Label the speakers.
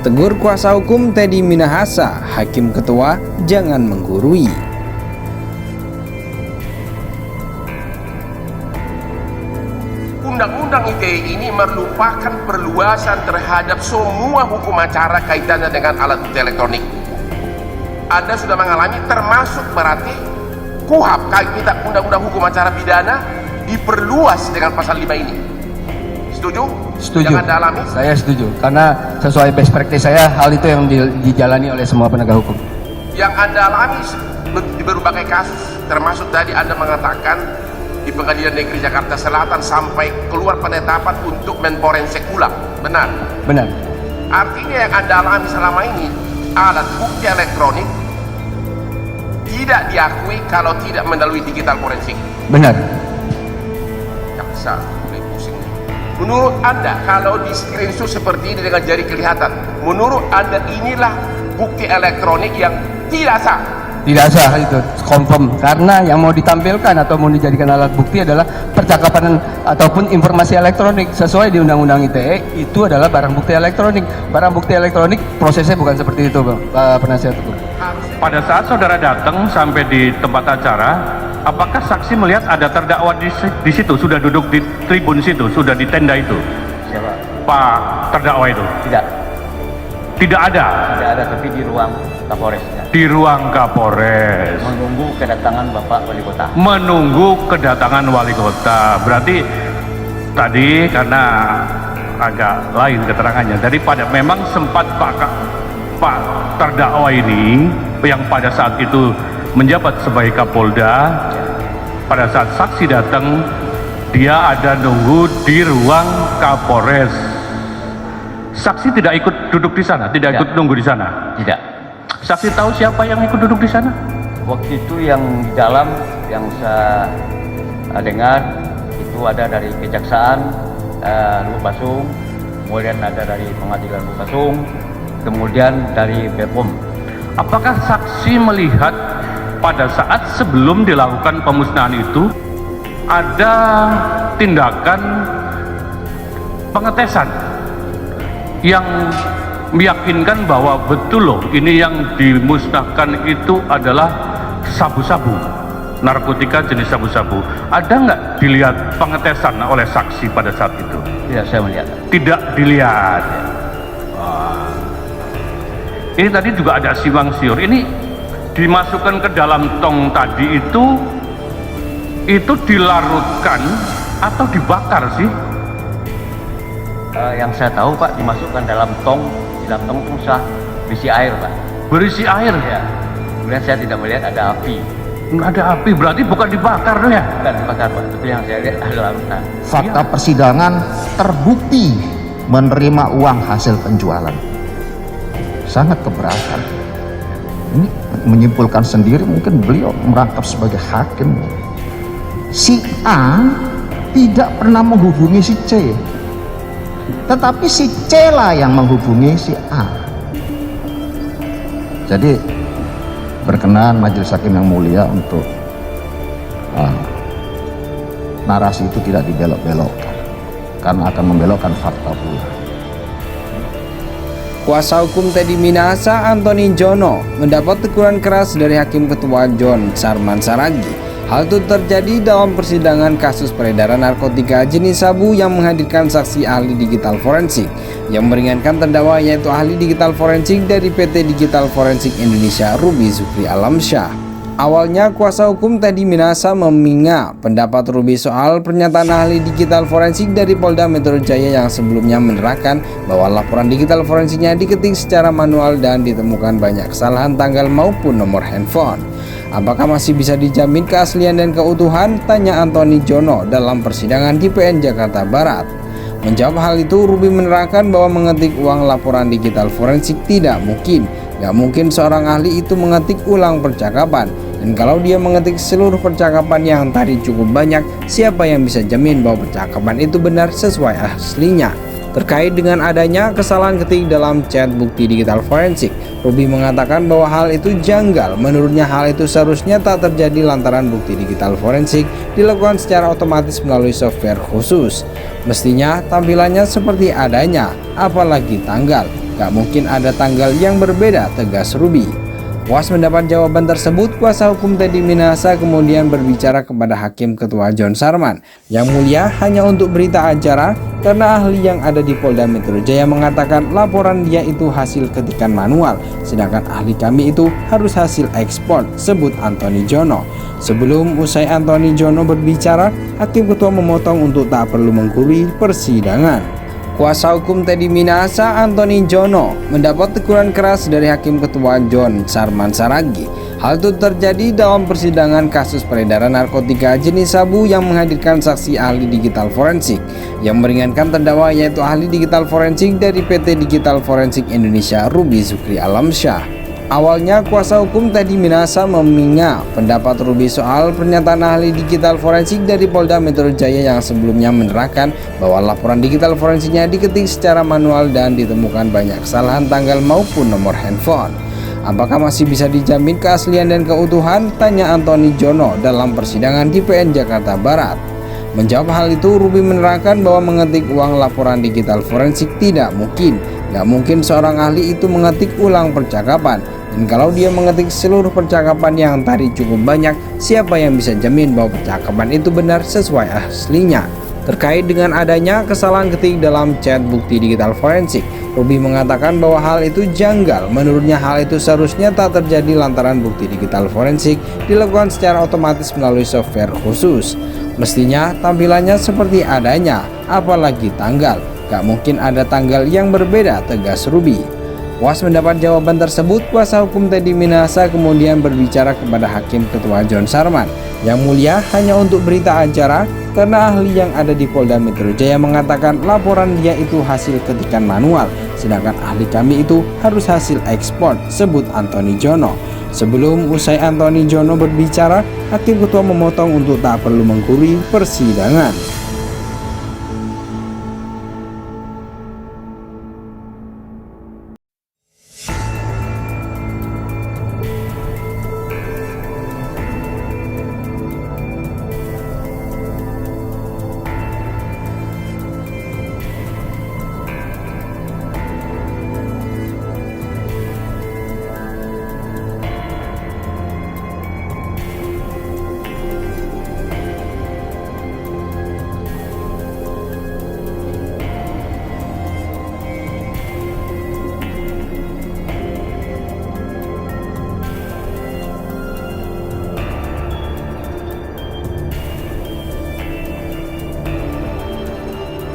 Speaker 1: Tegur kuasa hukum Teddy Minahasa, Hakim Ketua jangan menggurui.
Speaker 2: Undang-undang ITE ini merupakan perluasan terhadap semua hukum acara kaitannya dengan alat bukti elektronik. Anda sudah mengalami, termasuk berarti KUHP, kita Undang-Undang Hukum Acara Pidana, diperluas dengan pasal 5 ini. Setuju?
Speaker 3: Setuju.
Speaker 2: Yang Anda alami?
Speaker 3: Saya setuju, karena sesuai best practice saya, hal itu yang dijalani oleh semua penegak hukum.
Speaker 2: Yang Anda alami di berbagai kasus, termasuk tadi Anda mengatakan di Pengadilan Negeri Jakarta Selatan sampai keluar penetapan untuk menforensik ulang. Benar?
Speaker 3: Benar.
Speaker 2: Artinya yang Anda alami selama ini, alat bukti elektronik tidak diakui kalau tidak melalui digital forensik.
Speaker 3: Benar.
Speaker 2: Jaksa, mulai pusing. Menurut Anda, kalau di screenshot seperti ini dengan jari kelihatan, menurut Anda inilah bukti elektronik yang tidak sah?
Speaker 3: Tidak sah, itu confirm, karena yang mau ditampilkan atau mau dijadikan alat bukti adalah percakapan ataupun informasi elektronik. Sesuai di Undang-Undang ITE, itu adalah barang bukti elektronik. Barang bukti elektronik prosesnya bukan seperti itu, Pak Penasihat Hukum.
Speaker 4: Pada saat saudara datang sampai di tempat acara, apakah saksi melihat ada terdakwa di situ, sudah duduk di tribun situ, sudah di tenda itu?
Speaker 5: Siapa?
Speaker 4: Pak terdakwa itu?
Speaker 5: Tidak.
Speaker 4: Tidak ada?
Speaker 5: Tidak ada, tapi di ruang Kapolres.
Speaker 4: Di ruang Kapolres.
Speaker 5: Menunggu kedatangan Bapak Wali Kota.
Speaker 4: Menunggu kedatangan wali kota. Berarti tadi karena agak lain keterangannya. Daripada memang sempat Pak terdakwa ini yang pada saat itu menjabat sebagai Kapolda, pada saat saksi datang dia ada nunggu di ruang Kapolres. Saksi tidak ikut duduk di sana, tidak ikut nunggu di sana.
Speaker 5: Tidak.
Speaker 4: Saksi tahu siapa yang ikut duduk di sana?
Speaker 5: Waktu itu yang di dalam yang saya dengar itu ada dari Kejaksaan Lubasung, kemudian ada dari Pengadilan Lubasung, kemudian dari BPOM.
Speaker 4: Apakah saksi melihat pada saat sebelum dilakukan pemusnahan itu ada tindakan pengetesan yang meyakinkan bahwa betul loh ini yang dimusnahkan itu adalah sabu-sabu, narkotika jenis sabu-sabu? Ada nggak dilihat pengetesan oleh saksi pada saat itu?
Speaker 5: Tidak, saya melihat.
Speaker 4: Tidak dilihat. Wah. Ini tadi juga ada siwang siur. Ini dimasukkan ke dalam tong tadi itu dilarutkan atau dibakar sih?
Speaker 5: Yang saya tahu Pak, dimasukkan dalam tong. Di dalam tong itu bisa berisi air Pak.
Speaker 4: Berisi air?
Speaker 5: Ya. Kemudian saya tidak melihat ada api.
Speaker 4: Nggak ada api, berarti bukan dibakar dong ya?
Speaker 5: Bukan dibakar Pak, tapi yang saya lihat ada larutan.
Speaker 6: Fakta persidangan terbukti menerima uang hasil penjualan. Sangat keberatan. Ini menyimpulkan sendiri, mungkin beliau merangkap sebagai hakim. Si A tidak pernah menghubungi si C, tetapi si C lah yang menghubungi si A. Jadi berkenan majelis hakim yang mulia untuk narasi itu tidak dibelok-belokkan, karena akan membelokkan fakta pula.
Speaker 1: Kuasa hukum Teddy Minahasa, Antoni Jono, mendapat teguran keras dari Hakim Ketua John Sarman Saragi. Hal itu terjadi dalam persidangan kasus peredaran narkotika jenis sabu yang menghadirkan saksi ahli digital forensik yang meringankan terdakwa, yaitu ahli digital forensik dari PT Digital Forensik Indonesia Ruby Zukri Alamsyah. Awalnya kuasa hukum Teddy Minahasa meminga pendapat Ruby soal pernyataan ahli digital forensik dari Polda Metro Jaya yang sebelumnya menerangkan bahwa laporan digital forensiknya diketik secara manual dan ditemukan banyak kesalahan tanggal maupun nomor handphone. Apakah masih bisa dijamin keaslian dan keutuhan? Tanya Antoni Jono dalam persidangan di PN Jakarta Barat. Menjawab hal itu, Ruby menerangkan bahwa mengetik ulang laporan digital forensik tidak mungkin. Gak mungkin seorang ahli itu mengetik ulang percakapan. Dan kalau dia mengetik seluruh percakapan yang tadi cukup banyak, siapa yang bisa jamin bahwa percakapan itu benar sesuai aslinya? Terkait dengan adanya kesalahan ketik dalam chat bukti digital forensik, Ruby mengatakan bahwa hal itu janggal. Menurutnya hal itu seharusnya tak terjadi lantaran bukti digital forensik dilakukan secara otomatis melalui software khusus. Mestinya tampilannya seperti adanya, apalagi tanggal. gak mungkin ada tanggal yang berbeda, tegas Ruby. Puas mendapat jawaban tersebut, kuasa hukum Teddy Minahasa kemudian berbicara kepada Hakim Ketua John Sarman. Yang mulia, hanya untuk berita acara, karena ahli yang ada di Polda Metro Jaya mengatakan laporan dia itu hasil ketikan manual, sedangkan ahli kami itu harus hasil ekspor, sebut Anthony Jono. Sebelum usai Anthony Jono berbicara, Hakim Ketua memotong untuk tak perlu menggurui persidangan. Kuasa hukum Teddy Minahasa, Anthony Jono, mendapat teguran keras dari Hakim Ketua John Sarman Saragih. Hal itu terjadi dalam persidangan kasus peredaran narkotika jenis sabu yang menghadirkan saksi ahli digital forensik. Yang meringankan terdakwa yaitu ahli digital forensik dari PT Digital Forensik Indonesia, Ruby Zukri Alamsyah. Awalnya kuasa hukum Teddy Minahasa meminga pendapat Ruby soal pernyataan ahli digital forensik dari Polda Metro Jaya yang sebelumnya menerangkan bahwa laporan digital forensiknya diketik secara manual dan ditemukan banyak kesalahan tanggal maupun nomor handphone. Apakah masih bisa dijamin keaslian dan keutuhan? Tanya Anthony Jono dalam persidangan di PN Jakarta Barat. Menjawab hal itu, Ruby menerangkan bahwa mengetik ulang laporan digital forensik tidak mungkin. Gak mungkin seorang ahli itu mengetik ulang percakapan. Dan kalau dia mengetik seluruh percakapan yang tadi cukup banyak, siapa yang bisa jamin bahwa percakapan itu benar sesuai aslinya? Terkait dengan adanya kesalahan ketik dalam chat bukti digital forensik, Ruby mengatakan bahwa hal itu janggal. Menurutnya hal itu seharusnya tak terjadi lantaran bukti digital forensik dilakukan secara otomatis melalui software khusus. Mestinya tampilannya seperti adanya, apalagi tanggal. Gak mungkin ada tanggal yang berbeda, tegas Ruby. Puas mendapat jawaban tersebut, kuasa hukum Teddy Minahasa kemudian berbicara kepada Hakim Ketua John Sarman. Yang mulia, hanya untuk berita acara, karena ahli yang ada di Polda Metro Jaya mengatakan laporan dia itu hasil ketikan manual, sedangkan ahli kami itu harus hasil ekspor, sebut Anthony Jono. Sebelum usai Anthony Jono berbicara, Hakim Ketua memotong untuk tak perlu menggurui persidangan.